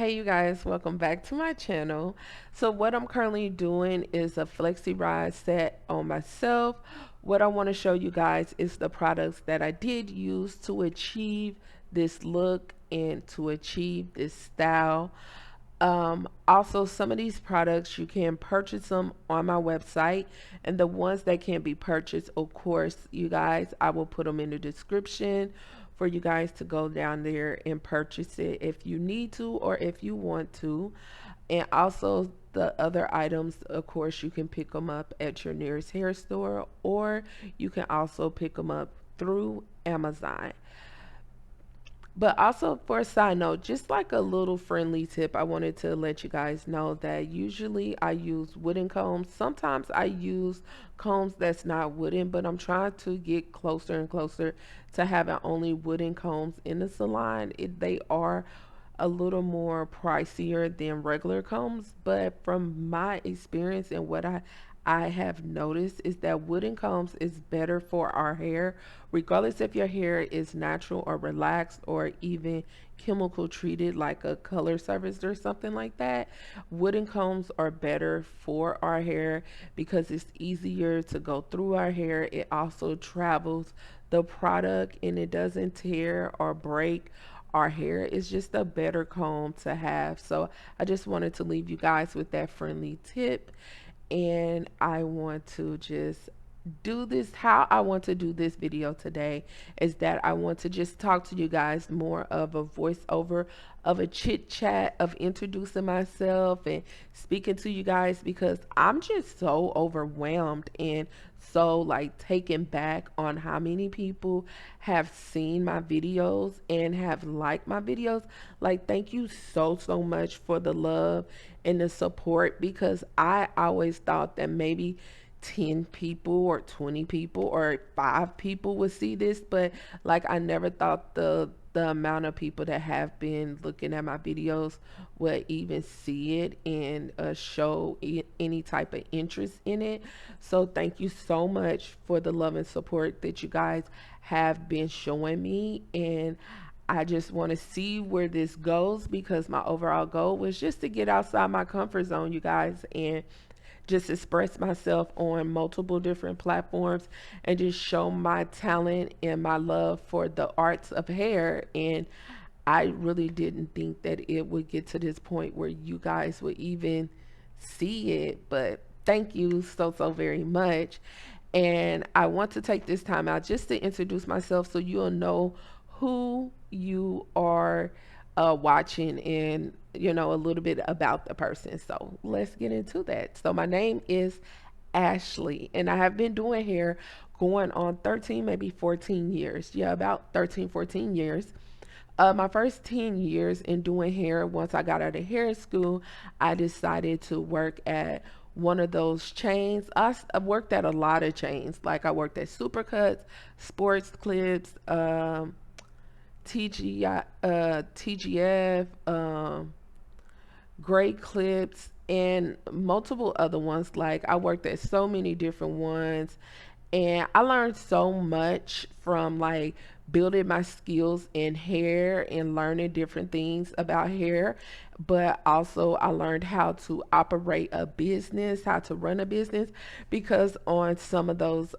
Hey you guys, welcome back to my channel. So what I'm currently doing is a flexi ride set on myself. What I want to show you guys is the products that I did use to achieve this look and to achieve this style. Also, some of these products you can purchase them on my website, and the ones that can be purchased, of course, you guys, I will put them in the description for you guys to go down there and purchase it if you need to or if you want to. And also, the other items, of course, you can pick them up at your nearest hair store, or you can also pick them up through Amazon. But also, for a side note, just like a little friendly tip, I wanted to let you guys know that usually I use wooden combs. Sometimes I use combs that's not wooden, but I'm trying to get closer and closer to having only wooden combs in the salon. They are a little more pricier than regular combs, but from my experience and what I have noticed is that wooden combs is better for our hair, regardless if your hair is natural or relaxed or even chemical treated like a color service or something like that. Wooden combs are better for our hair because it's easier to go through our hair. It also travels the product and it doesn't tear or break our hair. Is just a better comb to have. So I just wanted to leave you guys with that friendly tip. And I want to just do this. How I want to do this video today is that I want to just talk to you guys more of a voiceover, of a chit chat, of introducing myself and speaking to you guys, because I'm just so overwhelmed and so like taken back on how many people have seen my videos and have liked my videos. Like, thank you so much for the love and the support, because I always thought that maybe 10 people or 20 people or 5 people would see this, but like I never thought the amount of people that have been looking at my videos would even see it and show any type of interest in it. So thank you so much for the love and support that you guys have been showing me, and I just want to see where this goes, because my overall goal was just to get outside my comfort zone, you guys, and just express myself on multiple different platforms and just show my talent and my love for the arts of hair. And I really didn't think that it would get to this point where you guys would even see it, but thank you so very much. And I want to take this time out just to introduce myself so you'll know who you are watching, and a little bit about the person. So let's get into that. So my name is Ashley, and I have been doing hair going on 13, maybe 14 years. Yeah, about 13, 14 years. My first 10 years in doing hair, once I got out of hair school, I decided to work at one of those chains. I worked at a lot of chains. Like, I worked at Supercuts, Sports Clips, TGF, Great Clips, and multiple other ones. Like, I worked at so many different ones, and I learned so much from like building my skills in hair and learning different things about hair. But also, I learned how to operate a business, how to run a business, because on some of those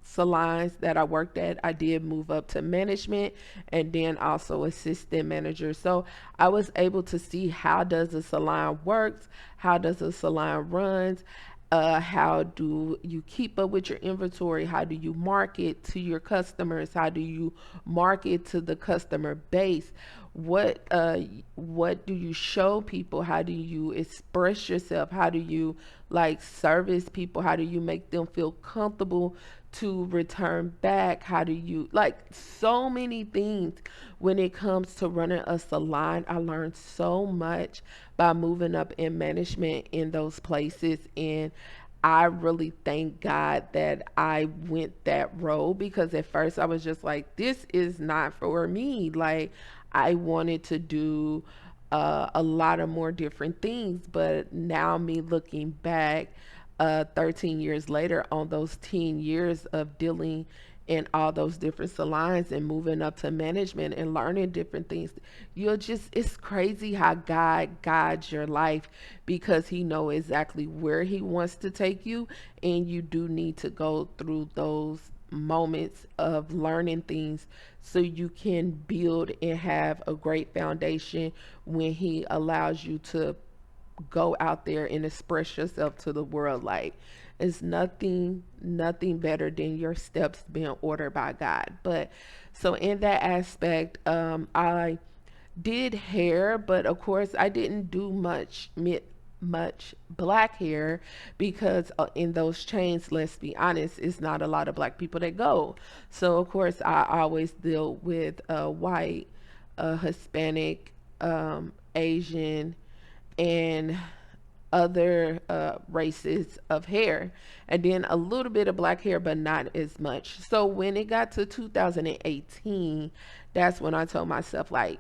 salons that I worked at, I did move up to management and then also assistant manager. So I was able to see how does a salon works, how does a salon runs, how do you keep up with your inventory, how do you market to your customers, how do you market to the customer base, what do you show people, how do you express yourself, how do you like service people, how do you make them feel comfortable to return back, how do you like so many things. When it comes to running a salon, I learned so much by moving up in management in those places, and I really thank God that I went that road, because at first I was just like, this is not for me. Like, I wanted to do a lot of more different things, but now me looking back 13 years later on those 10 years of dealing in all those different salons and moving up to management and learning different things. You'll just, it's crazy how God guides your life because he know exactly where he wants to take you, and you do need to go through those moments of learning things so you can build and have a great foundation when he allows you to go out there and express yourself to the world. Like, it's nothing better than your steps being ordered by God. But so in that aspect, I did hair, but of course I didn't do much black hair because in those chains, let's be honest, it's not a lot of black people that go. So of course I always deal with white, Hispanic, Asian, and other races of hair, and then a little bit of black hair, but not as much. So when it got to 2018, that's when I told myself, like,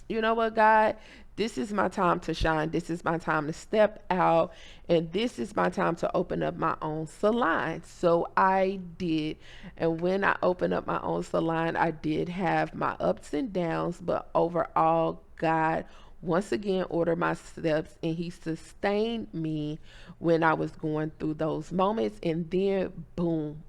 you know what, God, this is my time to shine. This is my time to step out, and this is my time to open up my own salon. So I did. And when I opened up my own salon, I did have my ups and downs, but overall, God once again ordered my steps, and he sustained me when I was going through those moments. And then boom,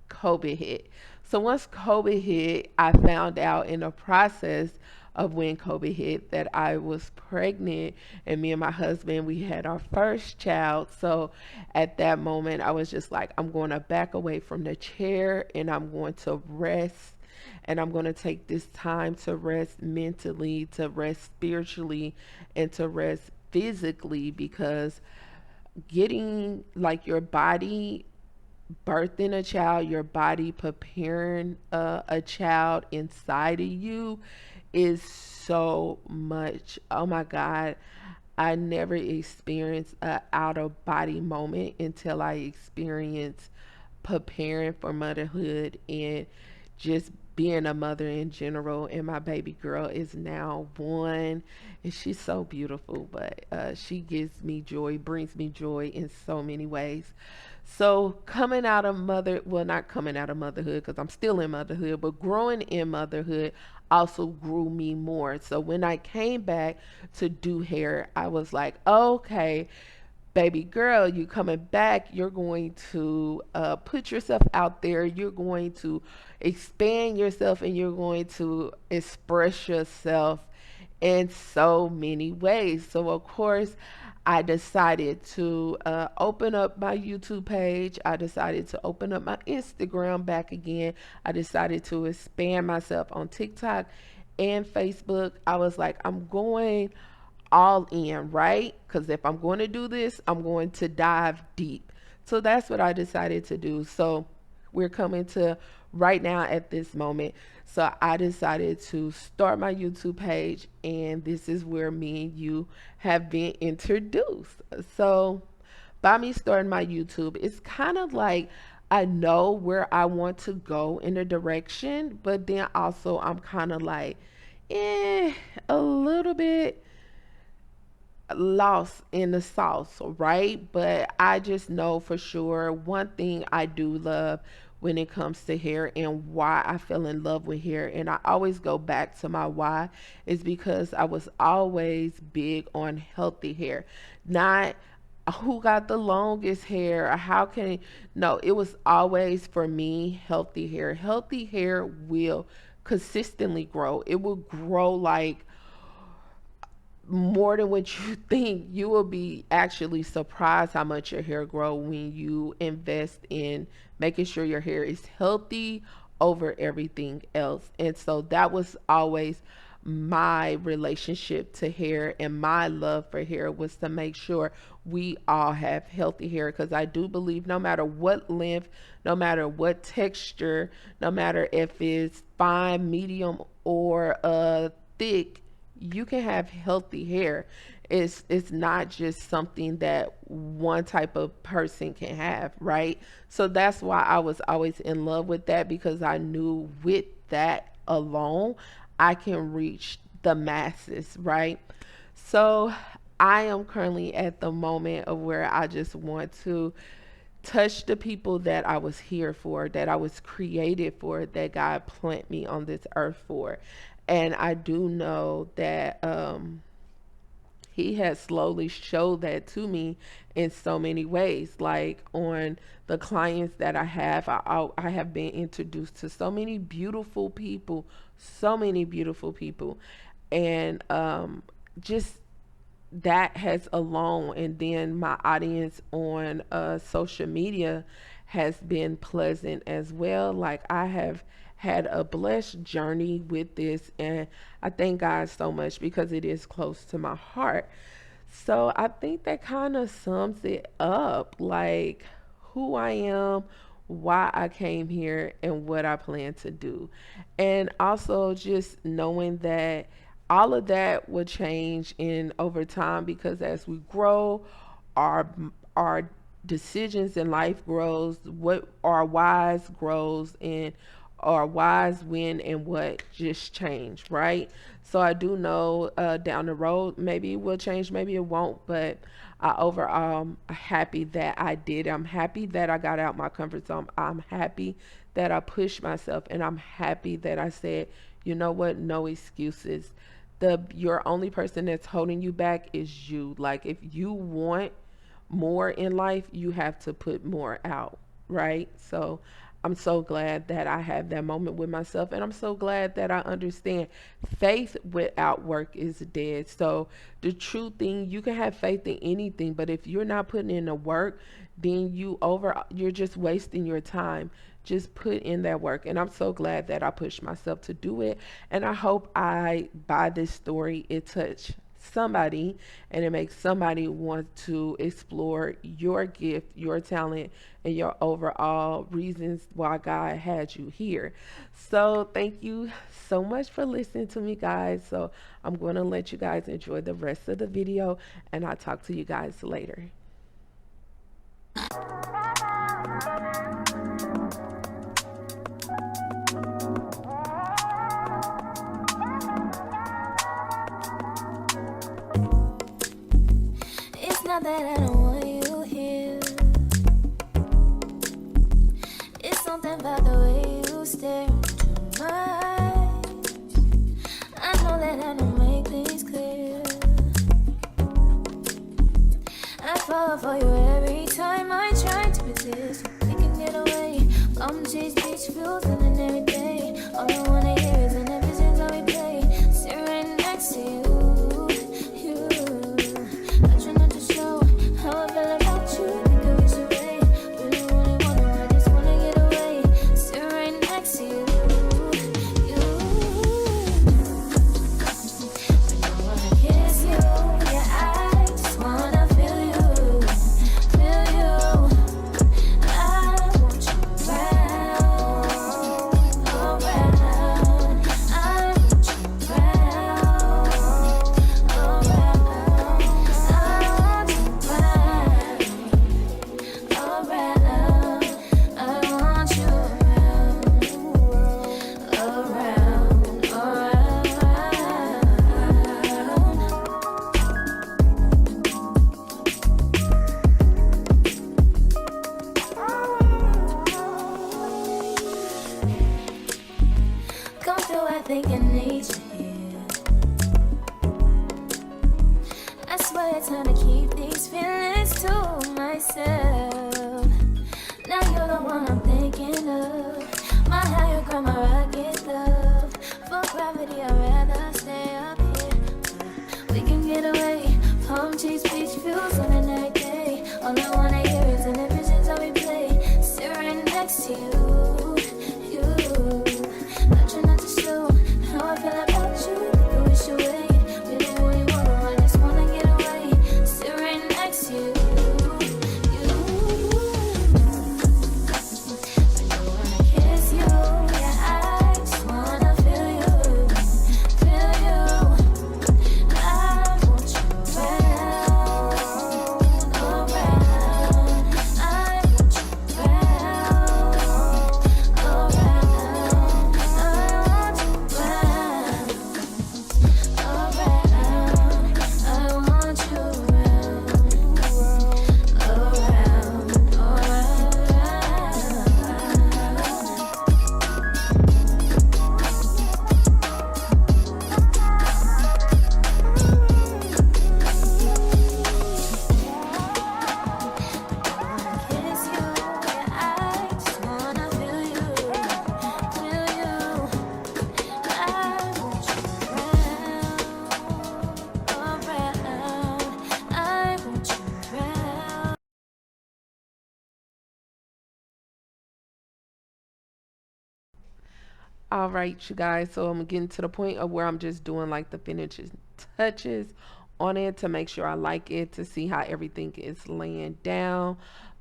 COVID hit. So once COVID hit, I found out in the process of when COVID hit that I was pregnant, and me and my husband, we had our first child. So at that moment, I was just like, I'm going to back away from the chair and I'm going to rest, and I'm going to take this time to rest mentally, to rest spiritually, and to rest physically, because getting like your body birthing a child, your body preparing a child inside of you is so much. Oh my God. I never experienced a out of body moment until I experienced preparing for motherhood and just being a mother in general. And my baby girl is now 1, and she's so beautiful, but she gives me joy, brings me joy in so many ways. So coming out of mother, well, not coming out of motherhood because I'm still in motherhood, but growing in motherhood also grew me more. So when I came back to do hair, I was like, okay, baby girl, you coming back, you're going to put yourself out there, you're going to expand yourself, and you're going to express yourself in so many ways. So of course I decided to open up my YouTube page. I decided to open up my Instagram back again. I decided to expand myself on TikTok and Facebook. I was like, I'm going all in, right? Because if I'm going to do this, I'm going to dive deep. So that's what I decided to do. So we're coming to right now at this moment. So I decided to start my YouTube page, and this is where me and you have been introduced. So by me starting my YouTube, it's kind of like I know where I want to go in a direction, but then also I'm kind of like, a little bit lost in the sauce, right? But I just know for sure one thing I do love when it comes to hair, and why I fell in love with hair, and I always go back to my why, is because I was always big on healthy hair. Not who got the longest hair or how can, no, it was always for me healthy hair. Healthy hair will consistently grow. It will grow like more than what you think. You will be actually surprised how much your hair grow when you invest in making sure your hair is healthy over everything else. And so that was always my relationship to hair, and my love for hair was to make sure we all have healthy hair, because I do believe no matter what length, no matter what texture, no matter if it's fine, medium, or thick, you can have healthy hair. It's not just something that one type of person can have, right? So that's why I was always in love with that, because I knew with that alone I can reach the masses, right? So I am currently at the moment of where I just want to touch the people that I was here for, that I was created for, that God planted me on this earth for. And I do know that he has slowly showed that to me in so many ways. Like on the clients that I have, I have been introduced to so many beautiful people, so many beautiful people. And just that has alone, and then my audience on social media has been pleasant as well. Like I have had a blessed journey with this, and I thank God so much because it is close to my heart. So I think that kind of sums it up, like who I am, why I came here, and what I plan to do. And also just knowing that all of that will change in over time, because as we grow, our our decisions in life grows, what our whys grows, and our whys when and what just change, right? So I do know down the road maybe it will change, maybe it won't, but I overall I'm happy that I did. I'm happy that I got out my comfort zone. I'm happy that I pushed myself, and I'm happy that I said, you know what, no excuses. The Your only person that's holding you back is you. Like if you want more in life, you have to put more out, right? So I'm so glad that I had that moment with myself, and I'm so glad that I understand faith without work is dead. So the true thing, you can have faith in anything, but if you're not putting in the work, then you're just wasting your time. Just put in that work, and I'm so glad that I pushed myself to do it. And I hope by this story it touched somebody, and it makes somebody want to explore your gift, your talent, and your overall reasons why God had you here. So thank you so much for listening to me, guys. So I'm going to let you guys enjoy the rest of the video, and I'll talk to you guys later. Not that I don't want you here. It's something about the way you stare into my eyes. I know that I don't make things clear. I fall for you every time I try to resist. We can get away. Chase beach views and every day. All I wanna hear is an episode how we play. Sit right next to you. How I feel about you, think I wish away. Really wanna, I just wanna get away. Sit right next to you, you. I don't wanna kiss you, yeah, I just wanna feel you, feel you. I want you around, around. I want you around, around. I want you around, I want you around, come through, I think I need you here. I swear it's hard to keep these feelings to myself. Now you're the one I'm thinking of. My higher ground, my rocket love. For gravity, I'd rather stay up here. We can get away. Palm trees, beach views on a night day. All I wanna hear is an visions how we play. Sit right next to you, you. I try not to show how I feel about you. Think I wish away. Really wanna, I just wanna get away. Sit right next to you. Around, All right, you guys. So I'm getting to the point of where I'm just doing like the finishing touches on it to make sure I like it, to see how everything is laying down.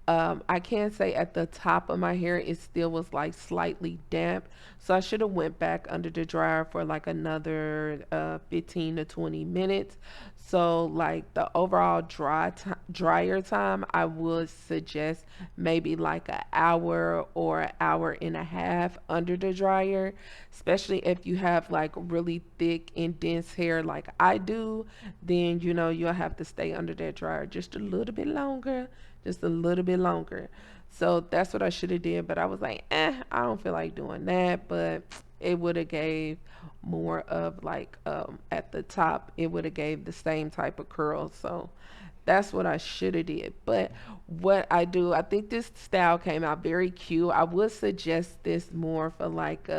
I can say at the top of my hair, it still was like slightly damp. So I should have went back under the dryer for like another 15 to 20 minutes. So like the overall dryer time, I would suggest maybe like an hour or an hour and a half under the dryer, especially if you have like really thick and dense hair like I do, then you know you'll have to stay under that dryer just a little bit longer, just a little bit longer. So that's what I should have did, but I was like, I don't feel like doing that. But it would have gave more of like at the top, it would have gave the same type of curls. So that's what I should have did. But what I do, I think this style came out very cute. I would suggest this more for like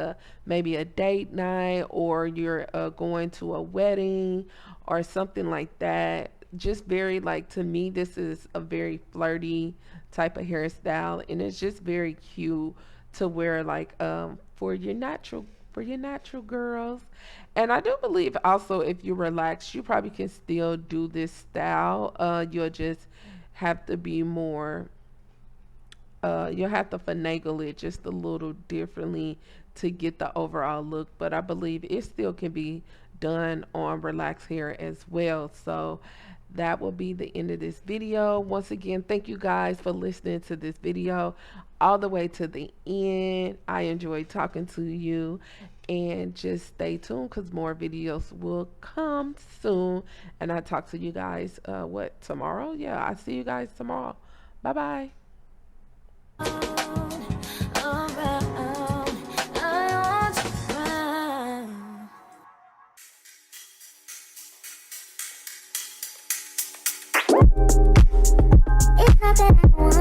maybe a date night, or you're going to a wedding or something like that. Just very like, to me, this is a very flirty type of hairstyle, and it's just very cute to wear like for your natural girls. And I do believe also if you relax, you probably can still do this style. You'll just have to be more you'll have to finagle it just a little differently to get the overall look, but I believe it still can be done on relaxed hair as well. So that will be the end of this video. Once again, thank you guys for listening to this video all the way to the end. I enjoyed talking to you, and just stay tuned because more videos will come soon. And I talk to you guys tomorrow? Yeah, I see you guys tomorrow. Bye bye. It's not that I don't